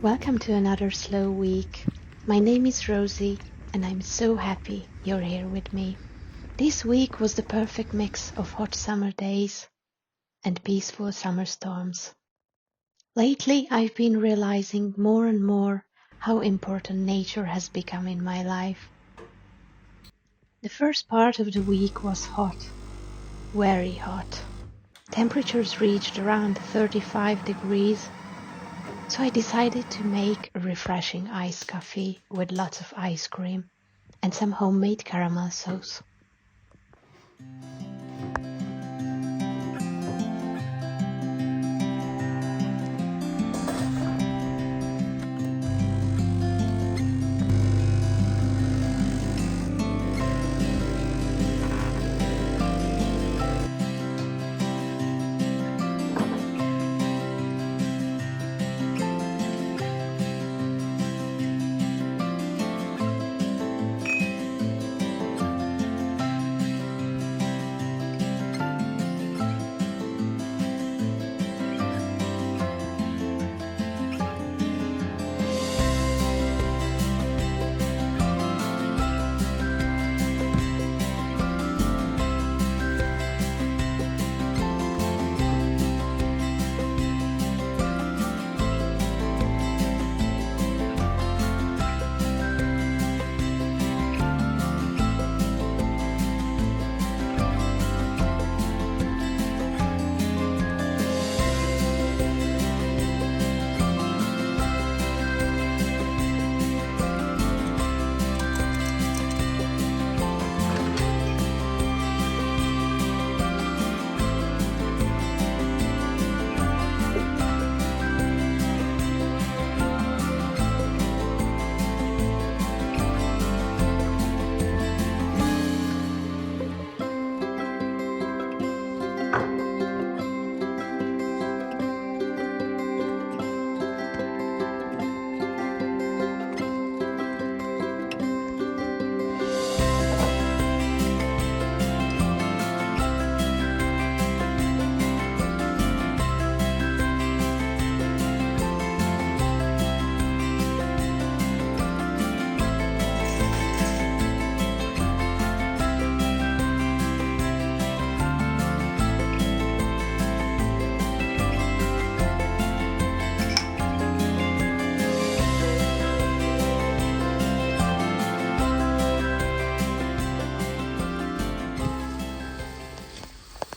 Welcome to another slow week. My name is Rosie and I'm so happy you're here with me. This week was the perfect mix of hot summer days and peaceful summer storms. Lately I've been realizing more and more how important nature has become in my life. The first part of the week was hot, very hot. Temperatures reached around 35 degrees. So I decided to make a refreshing iced coffee with lots of ice cream and some homemade caramel sauce.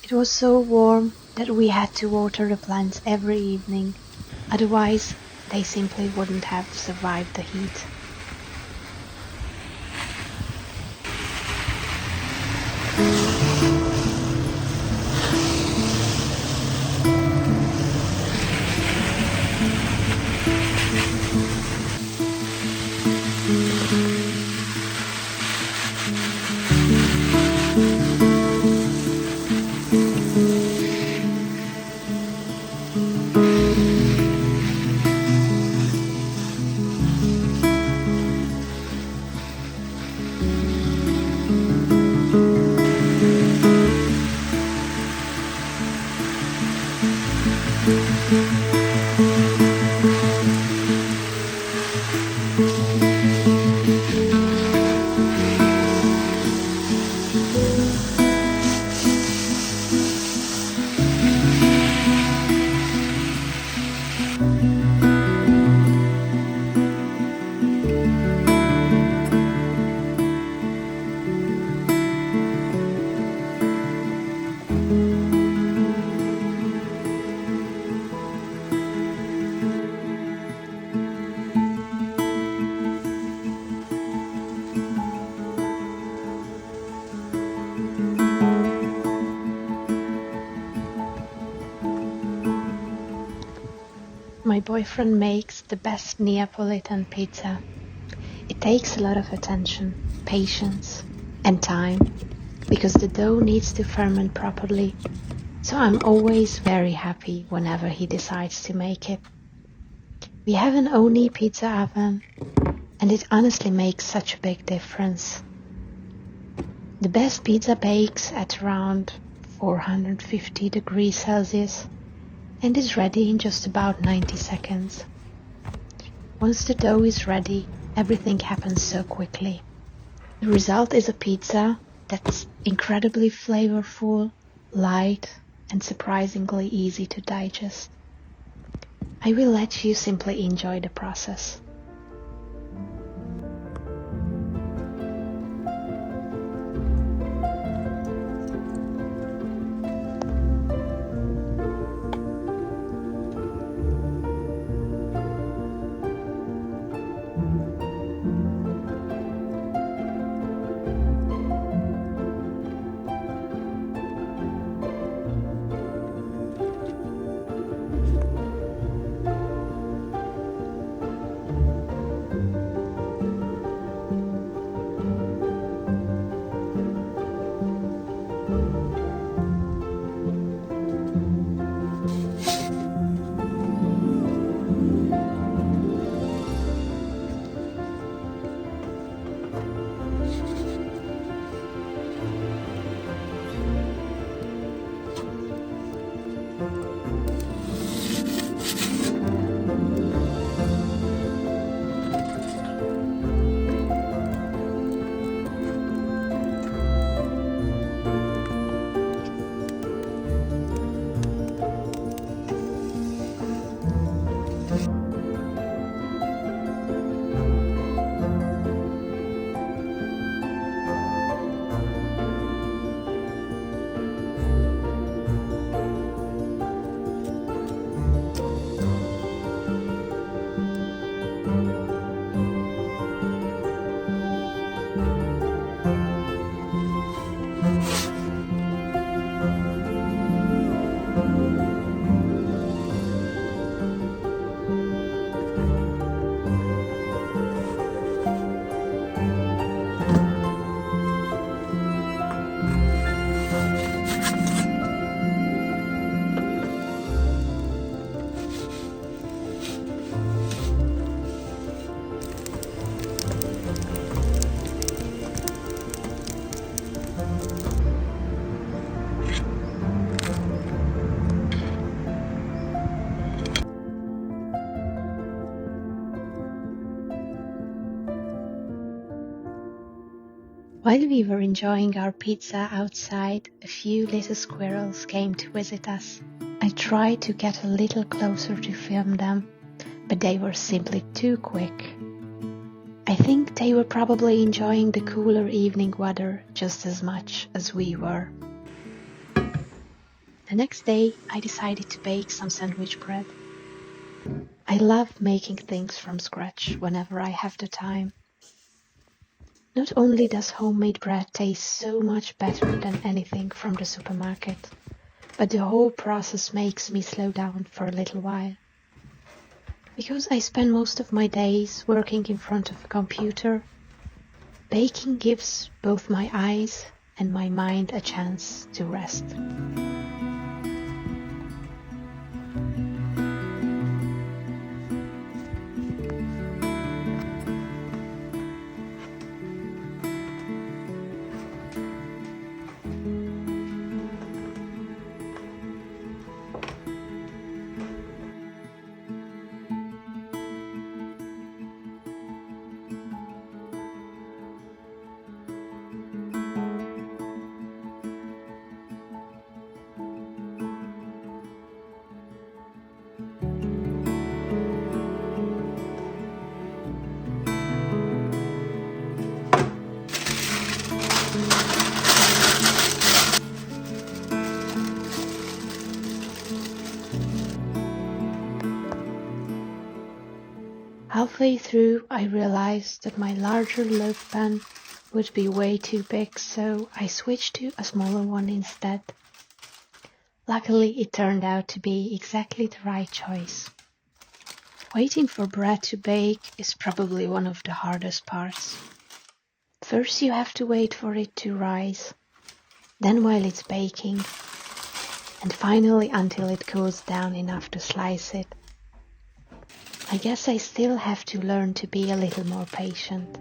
It was so warm that we had to water the plants every evening, otherwise they simply wouldn't have survived the heat. My boyfriend makes the best Neapolitan pizza. It takes a lot of attention, patience, and time because the dough needs to ferment properly. So I'm always very happy whenever he decides to make it. We have an Oni pizza oven and it honestly makes such a big difference. The best pizza bakes at around 450 degrees Celsius and is ready in just about 90 seconds. Once the dough is ready, everything happens so quickly. The result is a pizza that's incredibly flavorful, light, and surprisingly easy to digest. I will let you simply enjoy the process. While we were enjoying our pizza outside, a few little squirrels came to visit us. I tried to get a little closer to film them, but they were simply too quick. I think they were probably enjoying the cooler evening weather just as much as we were. The next day, I decided to bake some sandwich bread. I love making things from scratch whenever I have the time. Not only does homemade bread taste so much better than anything from the supermarket, but the whole process makes me slow down for a little while. Because I spend most of my days working in front of a computer, baking gives both my eyes and my mind a chance to rest. Halfway through, I realized that my larger loaf pan would be way too big, so I switched to a smaller one instead. Luckily, it turned out to be exactly the right choice. Waiting for bread to bake is probably one of the hardest parts. First, you have to wait for it to rise, then while it's baking, and finally until it cools down enough to slice it. I guess I still have to learn to be a little more patient.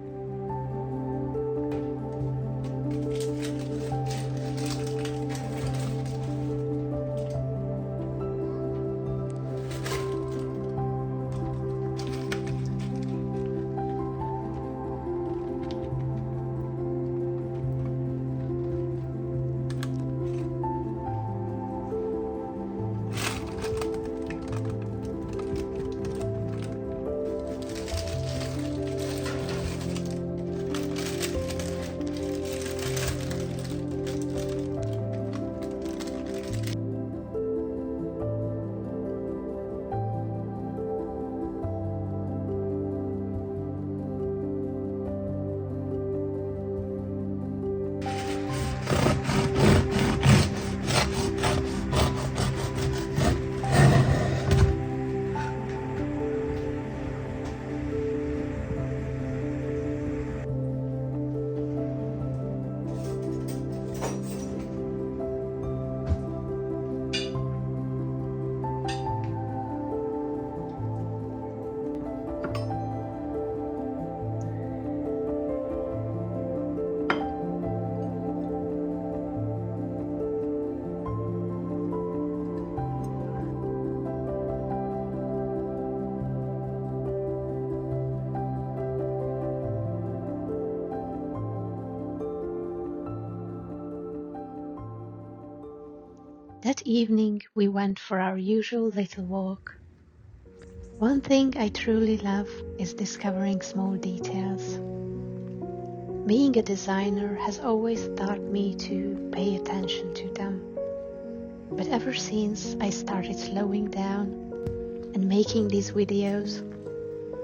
That evening we went for our usual little walk. One thing I truly love is discovering small details. Being a designer has always taught me to pay attention to them. But ever since I started slowing down and making these videos,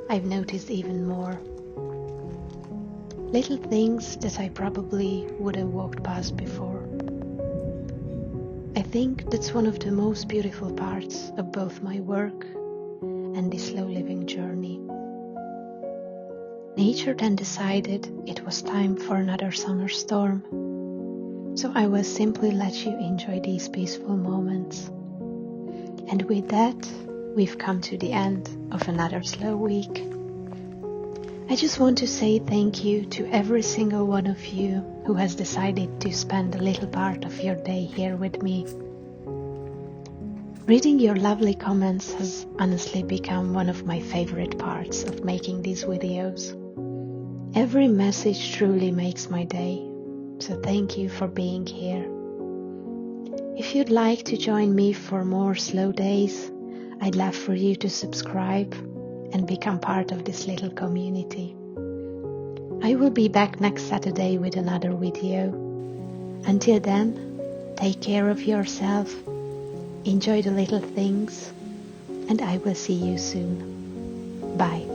I've noticed even more. Little things that I probably would have walked past before. I think that's one of the most beautiful parts of both my work and this slow living journey. Nature then decided it was time for another summer storm, so I will simply let you enjoy these peaceful moments. And with that, we've come to the end of another slow week. I just want to say thank you to every single one of you who has decided to spend a little part of your day here with me. Reading your lovely comments has honestly become one of my favorite parts of making these videos. Every message truly makes my day, so thank you for being here. If you'd like to join me for more slow days, I'd love for you to subscribe and become part of this little community. I will be back next Saturday with another video. Until then, take care of yourself, enjoy the little things, and I will see you soon. Bye.